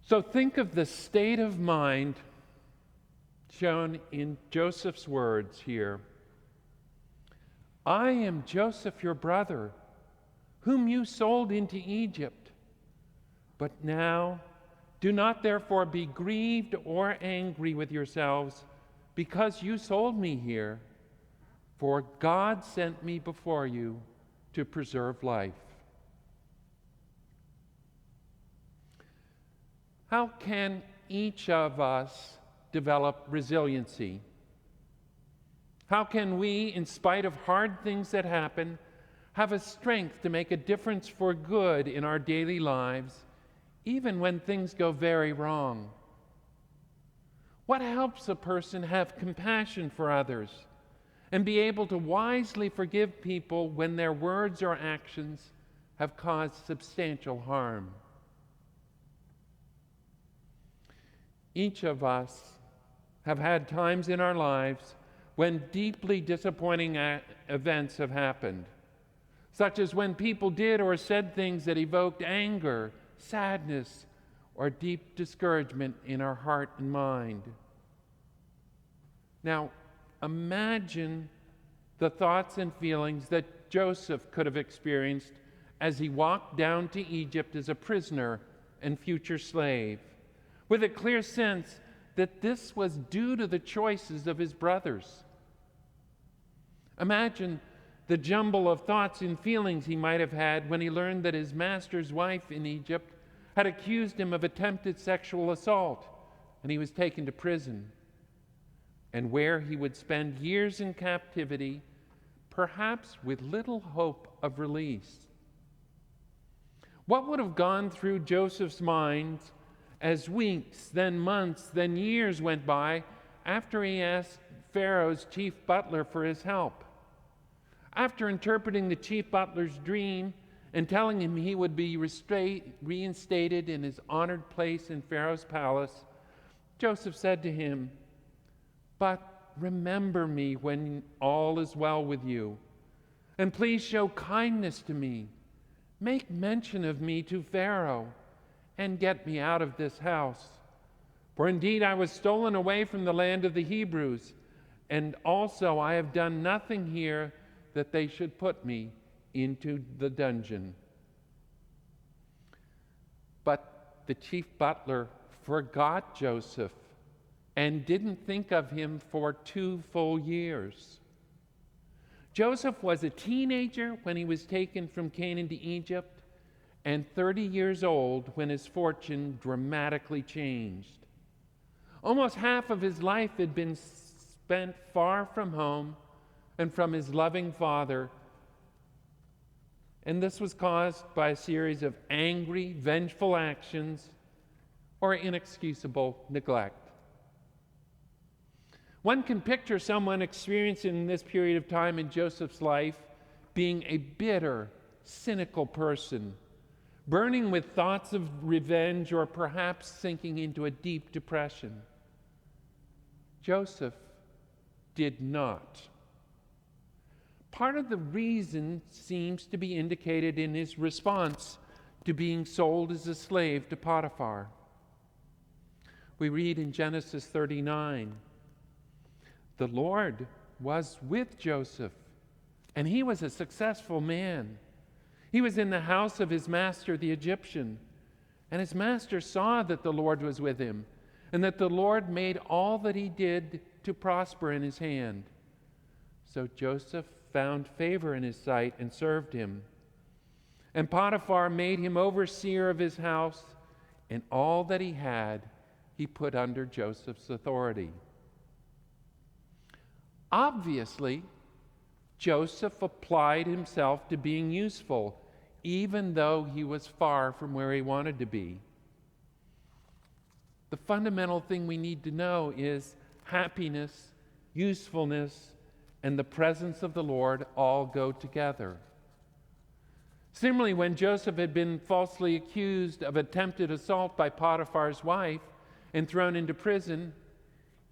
So think of the state of mind shown in Joseph's words here. I am Joseph, your brother, whom you sold into Egypt. But now, do not therefore be grieved or angry with yourselves because you sold me here, for God sent me before you to preserve life. How can each of us develop resiliency? How can we, in spite of hard things that happen, have a strength to make a difference for good in our daily lives, even when things go very wrong? What helps a person have compassion for others and be able to wisely forgive people when their words or actions have caused substantial harm? Each of us have had times in our lives when deeply disappointing events have happened, such as when people did or said things that evoked anger, sadness, or deep discouragement in our heart and mind. Now, imagine the thoughts and feelings that Joseph could have experienced as he walked down to Egypt as a prisoner and future slave, with a clear sense that this was due to the choices of his brothers. Imagine the jumble of thoughts and feelings he might have had when he learned that his master's wife in Egypt had accused him of attempted sexual assault, and he was taken to prison, and where he would spend years in captivity, perhaps with little hope of release. What would have gone through Joseph's mind as weeks, then months, then years went by after he asked Pharaoh's chief butler for his help? After interpreting the chief butler's dream and telling him he would be reinstated in his honored place in Pharaoh's palace, Joseph said to him, "But remember me when all is well with you, and please show kindness to me. Make mention of me to Pharaoh, and get me out of this house. For indeed I was stolen away from the land of the Hebrews, and also I have done nothing here that they should put me into the dungeon." But the chief butler forgot Joseph and didn't think of him for 2 full years. Joseph was a teenager when he was taken from Canaan to Egypt, and 30 years old when his fortune dramatically changed. Almost half of his life had been spent far from home and from his loving father, and this was caused by a series of angry, vengeful actions or inexcusable neglect. One can picture someone experiencing this period of time in Joseph's life being a bitter, cynical person, burning with thoughts of revenge, or perhaps sinking into a deep depression. Joseph did not. Part of the reason seems to be indicated in his response to being sold as a slave to Potiphar. We read in Genesis 39, "The Lord was with Joseph, and he was a successful man. He was in the house of his master, the Egyptian, and his master saw that the Lord was with him, and that the Lord made all that he did to prosper in his hand. So Joseph found favor in his sight and served him. And Potiphar made him overseer of his house, and all that he had he put under Joseph's authority." Obviously, Joseph applied himself to being useful, even though he was far from where he wanted to be. The fundamental thing we need to know is happiness, usefulness, and the presence of the Lord all go together. Similarly, when Joseph had been falsely accused of attempted assault by Potiphar's wife and thrown into prison,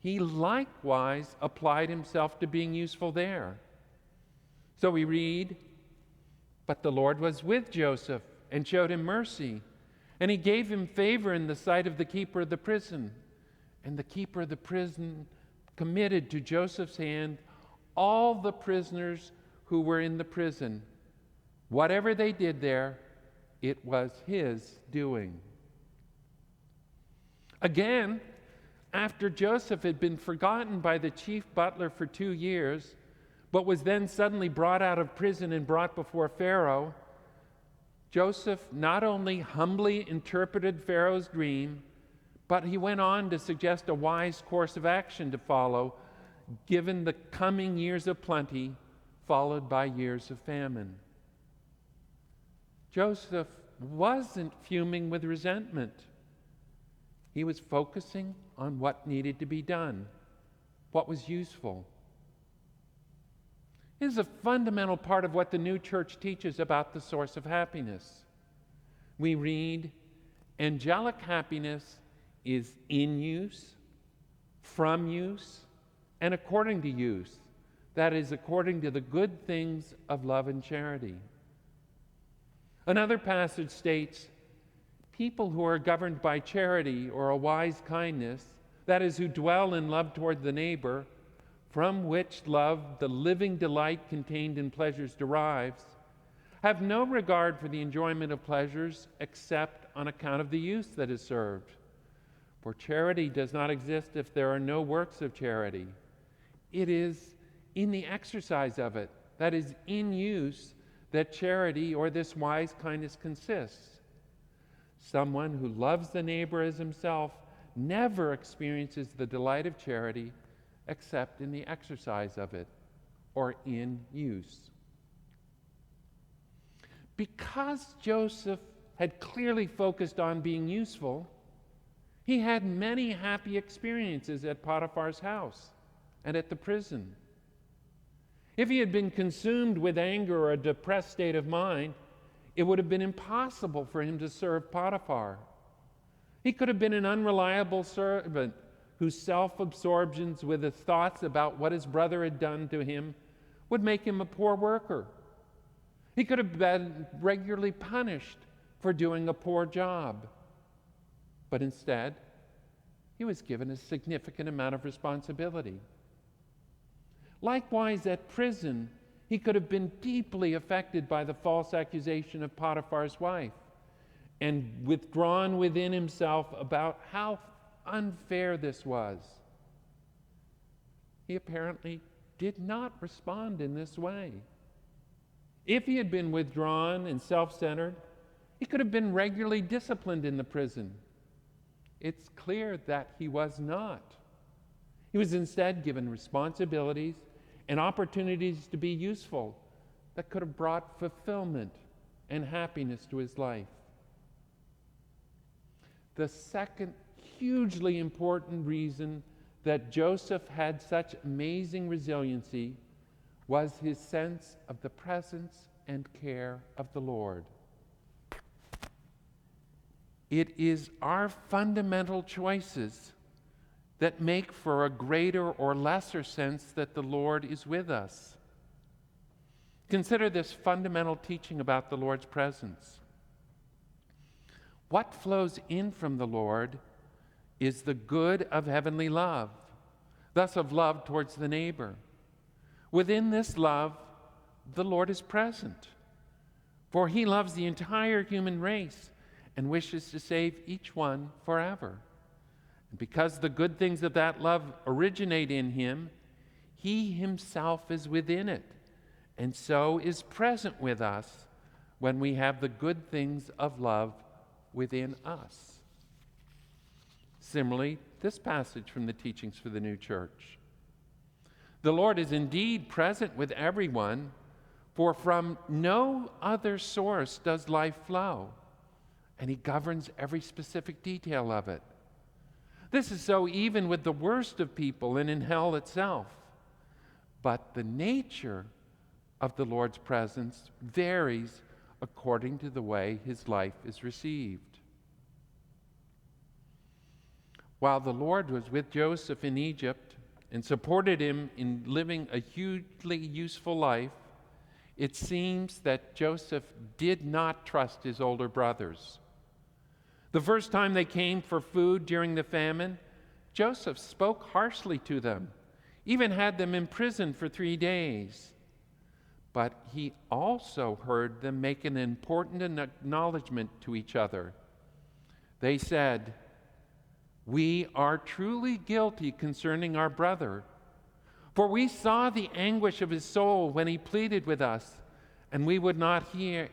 he likewise applied himself to being useful there. So we read, "But the Lord was with Joseph and showed him mercy, And he gave him favor in the sight of the keeper of the prison. And the keeper of the prison committed to Joseph's hand all the prisoners who were in the prison. Whatever they did there, it was his doing. Again, after Joseph had been forgotten by the chief butler for 2 years, but was then suddenly brought out of prison and brought before Pharaoh, Joseph not only humbly interpreted Pharaoh's dream, but he went on to suggest a wise course of action to follow, given the coming years of plenty, followed by years of famine. Joseph wasn't fuming with resentment. He was focusing on what needed to be done, what was useful. This is a fundamental part of what the new church teaches about the source of happiness. We read, angelic happiness is in use, from use, and according to use. That is, according to the good things of love and charity. Another passage states, people who are governed by charity or a wise kindness, that is, who dwell in love toward the neighbor, from which love the living delight contained in pleasures derives, have no regard for the enjoyment of pleasures except on account of the use that is served. For charity does not exist if there are no works of charity. It is in the exercise of it, that is, in use, that charity or this wise kindness consists. Someone who loves the neighbor as himself never experiences the delight of charity except in the exercise of it or in use. Because Joseph had clearly focused on being useful, he had many happy experiences at Potiphar's house and at the prison. If he had been consumed with anger or a depressed state of mind, it would have been impossible for him to serve Potiphar. He could have been an unreliable servant whose self-absorptions with his thoughts about what his brother had done to him would make him a poor worker. He could have been regularly punished for doing a poor job. But instead, he was given a significant amount of responsibility. Likewise, at prison, he could have been deeply affected by the false accusation of Potiphar's wife and withdrawn within himself about how unfair this was. He apparently did not respond in this way. If he had been withdrawn and self-centered, he could have been regularly disciplined in the prison. It's clear that he was not. He was instead given responsibilities and opportunities to be useful that could have brought fulfillment and happiness to his life. The second hugely important reason that Joseph had such amazing resiliency was his sense of the presence and care of the Lord. It is our fundamental choices that make for a greater or lesser sense that the Lord is with us. Consider this fundamental teaching about the Lord's presence. What flows in from the Lord is the good of heavenly love, thus of love towards the neighbor. Within this love, the Lord is present, for he loves the entire human race and wishes to save each one forever. And because the good things of that love originate in him, he himself is within it, and so is present with us when we have the good things of love within us. Similarly, this passage from the teachings for the new church. The Lord is indeed present with everyone, for from no other source does life flow, and he governs every specific detail of it. This is so even with the worst of people and in hell itself. But the nature of the Lord's presence varies according to the way his life is received. While the Lord was with Joseph in Egypt and supported him in living a hugely useful life, it seems that Joseph did not trust his older brothers. The first time they came for food during the famine, Joseph spoke harshly to them, even had them imprisoned for 3 days. But he also heard them make an important acknowledgement to each other. They said, "We are truly guilty concerning our brother, for we saw the anguish of his soul when he pleaded with us, and we would not hear.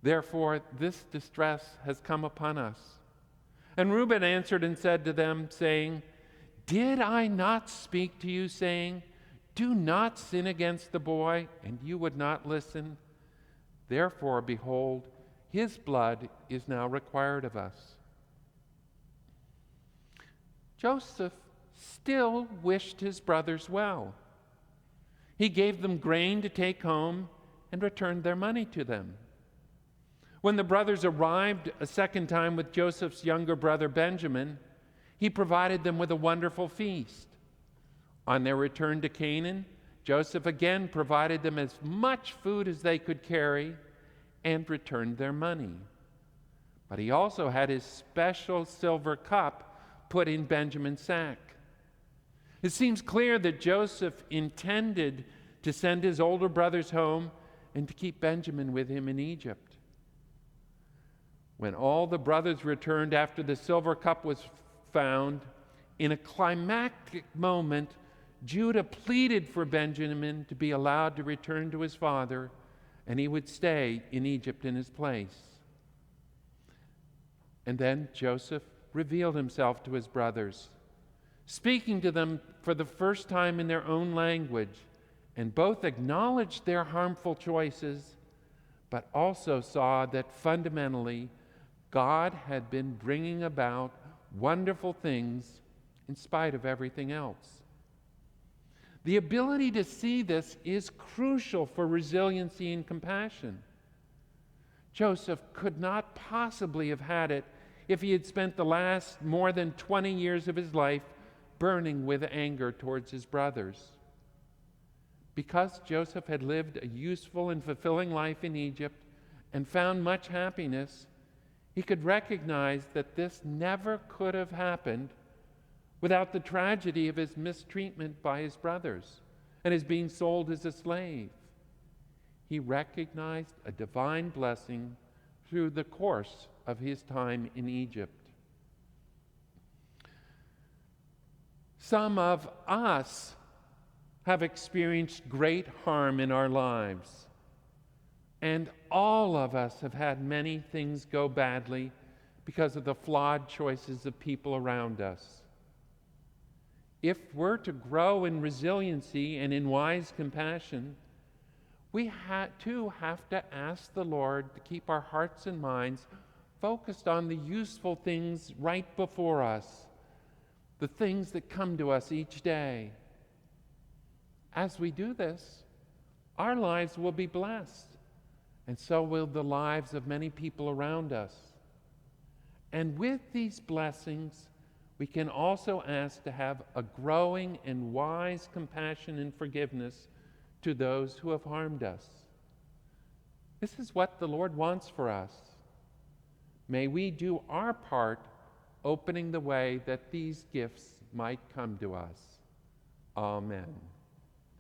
Therefore, this distress has come upon us." And Reuben answered and said to them, saying, "Did I not speak to you, saying, 'Do not sin against the boy,' and you would not listen? Therefore, behold, his blood is now required of us." Joseph still wished his brothers well. He gave them grain to take home and returned their money to them. When the brothers arrived a second time with Joseph's younger brother Benjamin, he provided them with a wonderful feast. On their return to Canaan, Joseph again provided them as much food as they could carry and returned their money. But he also had his special silver cup put in Benjamin's sack. It seems clear that Joseph intended to send his older brothers home and to keep Benjamin with him in Egypt. When all the brothers returned after the silver cup was found, in a climactic moment, Judah pleaded for Benjamin to be allowed to return to his father, and he would stay in Egypt in his place. And then Joseph revealed himself to his brothers, speaking to them for the first time in their own language, and both acknowledged their harmful choices, but also saw that fundamentally God had been bringing about wonderful things in spite of everything else. The ability to see this is crucial for resiliency and compassion. Joseph could not possibly have had it if he had spent the last more than 20 years of his life burning with anger towards his brothers. Because Joseph had lived a useful and fulfilling life in Egypt and found much happiness, he could recognize that this never could have happened without the tragedy of his mistreatment by his brothers and his being sold as a slave. He recognized a divine blessing through the course of his time in Egypt. Some of us have experienced great harm in our lives, and all of us have had many things go badly because of the flawed choices of people around us. If we're to grow in resiliency and in wise compassion, we too have to ask the Lord to keep our hearts and minds focused on the useful things right before us, the things that come to us each day. As we do this, our lives will be blessed, and so will the lives of many people around us. And with these blessings, we can also ask to have a growing and wise compassion and forgiveness to those who have harmed us. This is what the Lord wants for us. May we do our part, opening the way that these gifts might come to us. Amen.